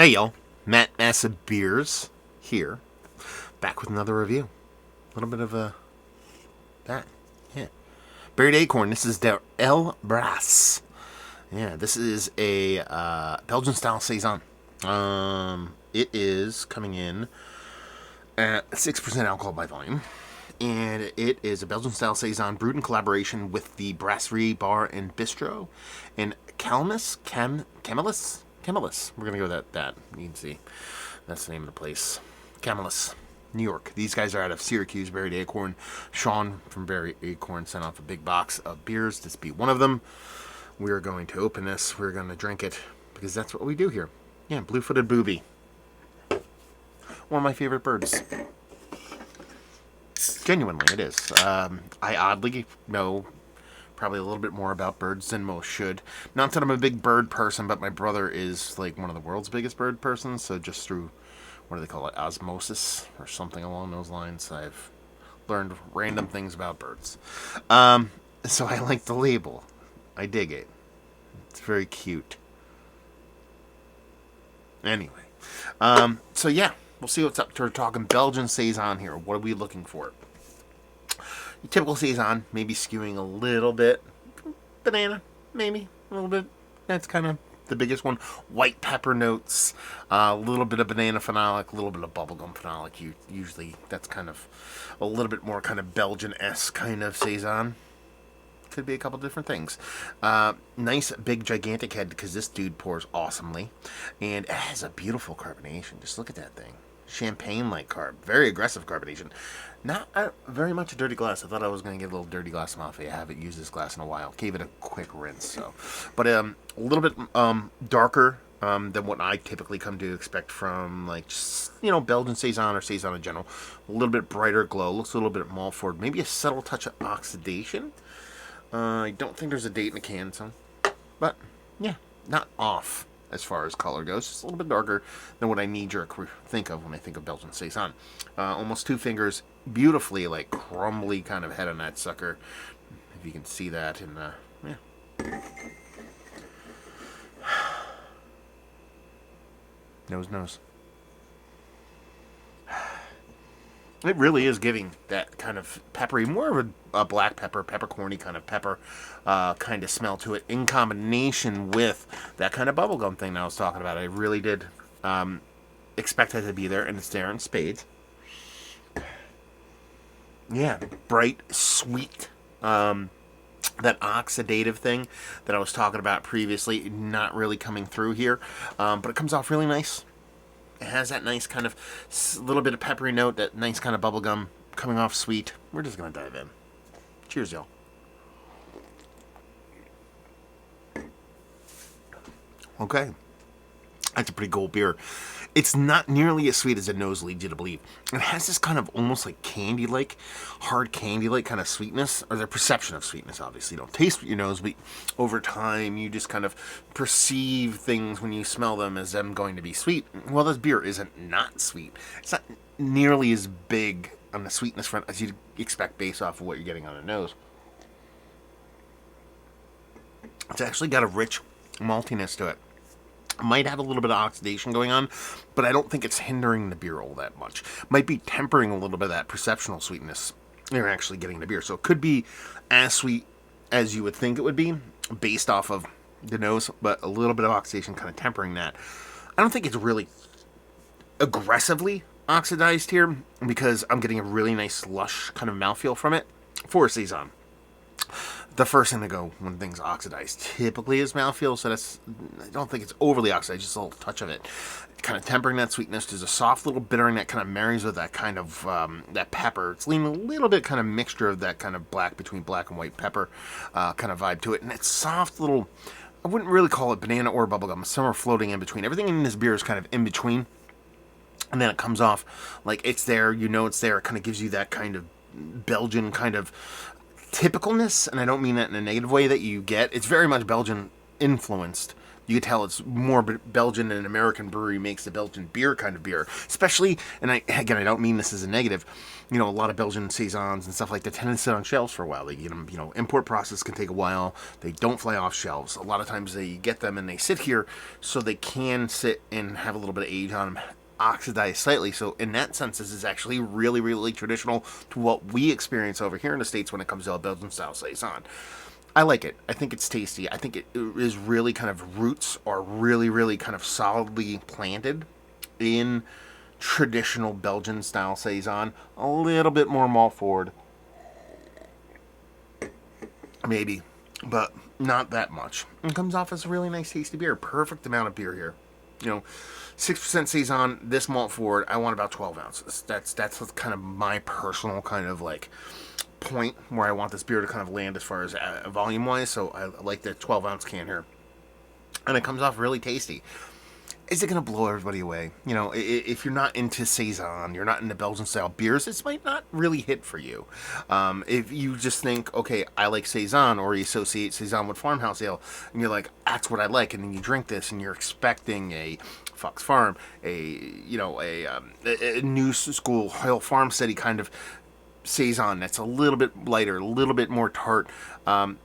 Hey y'all, Matt Massive Beers here, back with another review. A little bit of that, yeah. Buried Acorn. This is the Elle Brasse. Yeah, this is a Belgian style saison. It is coming in at 6% alcohol by volume, and it is a Belgian style saison brewed in collaboration with the Brasserie Bar and Bistro in Camelus. We're gonna go with that. You can see that's the name of the place. Camelus, New York. These guys are out of Syracuse. Buried Acorn. Sean from Buried Acorn sent off a big box of beers. This be one of them. We're going to open this. We're going to drink it because that's what we do here. Yeah, blue-footed booby. One of my favorite birds. Genuinely, it is. I oddly know probably a little bit more about birds than most should. Not that I'm a big bird person, but my brother is like one of the world's biggest bird persons. So just through, what do they call it, osmosis or something along those lines, I've learned random things about birds. So I like the label. I dig it. It's very cute. Anyway, so yeah, we'll see what's up. We're talking Belgian Saison here. What are we looking for? Your typical Saison, maybe skewing a little bit. Banana, maybe a little bit. That's kind of the biggest one. White pepper notes, a little bit of banana phenolic, a little bit of bubblegum phenolic. Usually that's kind of a little bit more kind of Belgian-esque kind of Saison. Could be a couple different things. Nice big gigantic head because this dude pours awesomely, and it has a beautiful carbonation. Just look at that thing. Champagne-like carb. Very aggressive carbonation. Not very much a dirty glass. I thought I was going to get a little dirty glass mafia. I haven't used this glass in a while. Gave it a quick rinse. So, but a little bit darker than what I typically come to expect from, like, just, Belgian Saison or Saison in general. A little bit brighter glow. Looks a little bit malt forward. Maybe a subtle touch of oxidation. I don't think there's a date in the can, so, but yeah, not off as far as color goes. Just a little bit darker than what I knee-jerk think of when I think of Belgian Saison. Almost 2 fingers, beautifully like crumbly kind of head on that sucker. If you can see that in the, yeah. Nose. It really is giving that kind of peppery, more of a black pepper, peppercorny kind of pepper kind of smell to it, in combination with that kind of bubblegum thing that I was talking about. I really did expect that to be there, and it's there in spades. Yeah, bright, sweet, that oxidative thing that I was talking about previously, not really coming through here, but it comes off really nice. It has that nice kind of little bit of peppery note, that nice kind of bubblegum coming off sweet. We're just going to dive in. Cheers, y'all. Okay. That's a pretty cool beer. It's not nearly as sweet as the nose leads you to believe. It has this kind of almost like candy-like, hard candy-like kind of sweetness, or the perception of sweetness, obviously. You don't taste with your nose, but over time you just kind of perceive things when you smell them as them going to be sweet. Well, this beer isn't not sweet. It's not nearly as big on the sweetness front as you'd expect based off of what you're getting on the nose. It's actually got a rich maltiness to it. Might have a little bit of oxidation going on, but I don't think it's hindering the beer all that much. Might be tempering a little bit of that perceptual sweetness you're actually getting the beer. So it could be as sweet as you would think it would be based off of the nose, but a little bit of oxidation kind of tempering that. I don't think it's really aggressively oxidized here because I'm getting a really nice lush kind of mouthfeel from it for a Saison. The first thing to go when things oxidize typically is mouthfeel, so I don't think it's overly oxidized, just a little touch of it. Kind of tempering that sweetness. There's a soft little bittering that kind of marries with that kind of, that pepper. It's leaning a little bit kind of mixture of that kind of between black and white pepper kind of vibe to it. And it's soft little, I wouldn't really call it banana or bubblegum, somewhere floating in between. Everything in this beer is kind of in between. And then it comes off like it's there, it's there. It kind of gives you that kind of Belgian kind of typicalness, and I don't mean that in a negative way that you get. It's very much Belgian influenced, You can tell it's more Belgian, and an American brewery makes the Belgian beer kind of beer. Especially, and I don't mean this as a negative, a lot of Belgian Saisons and stuff like that tend to sit on shelves for a while. They get them, import process can take a while. They don't fly off shelves. A lot of times they get them and they sit here so they can sit and have a little bit of age on them, oxidize slightly. So in that sense, this is actually really, really traditional to what we experience over here in the States when it comes to a Belgian style Saison. I like it. I think it's tasty. I think it is really kind of roots are really, really kind of solidly planted in traditional Belgian style Saison. A little bit more malt forward, maybe, but not that much. It comes off as a really nice tasty beer. Perfect amount of beer here. 6% Saison, this malt forward, I want about 12 ounces. That's kind of my personal kind of like point where I want this beer to kind of land as far as volume wise. So I like the 12-ounce can here, and it comes off really tasty. Is it going to blow everybody away? If you're not into Saison, you're not into Belgian style beers, this might not really hit for you. If you just think, okay, I like Saison, or you associate Saison with farmhouse ale, and you're like, that's what I like, and then you drink this and you're expecting a Fox Farm, a new school Hill Farm Steady kind of Saison that's a little bit lighter, a little bit more tart,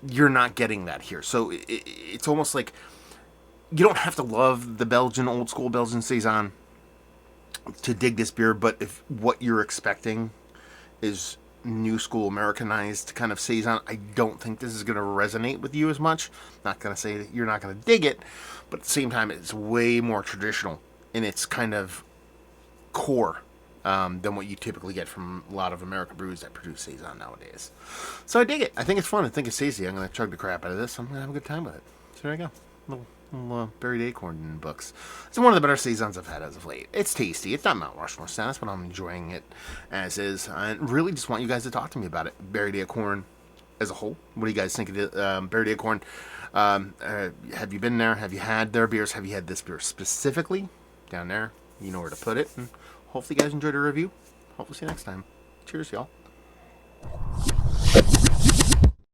you're not getting that here. So it's almost like you don't have to love the Belgian, old school Belgian Saison to dig this beer, but if what you're expecting is new school Americanized kind of Saison, I don't think this is going to resonate with you as much. Not going to say that you're not going to dig it, but at the same time, it's way more traditional in its kind of core than what you typically get from a lot of American breweries that produce Saison nowadays. So I dig it. I think it's fun. I think it's tasty. I'm going to chug the crap out of this. I'm going to have a good time with it. So there you go. Little buried acorn in books. It's one of the better Saisons I've had as of late. It's tasty. It's not Mount Rushmore status, but I'm enjoying it as is. I really just want you guys to talk to me about it. Buried acorn as a whole. What do you guys think of it? Buried acorn. Have you been there? Have you had their beers? Have you had this beer specifically? Down there. You know where to put it. And hopefully you guys enjoyed the review. Hopefully see you next time. Cheers, y'all.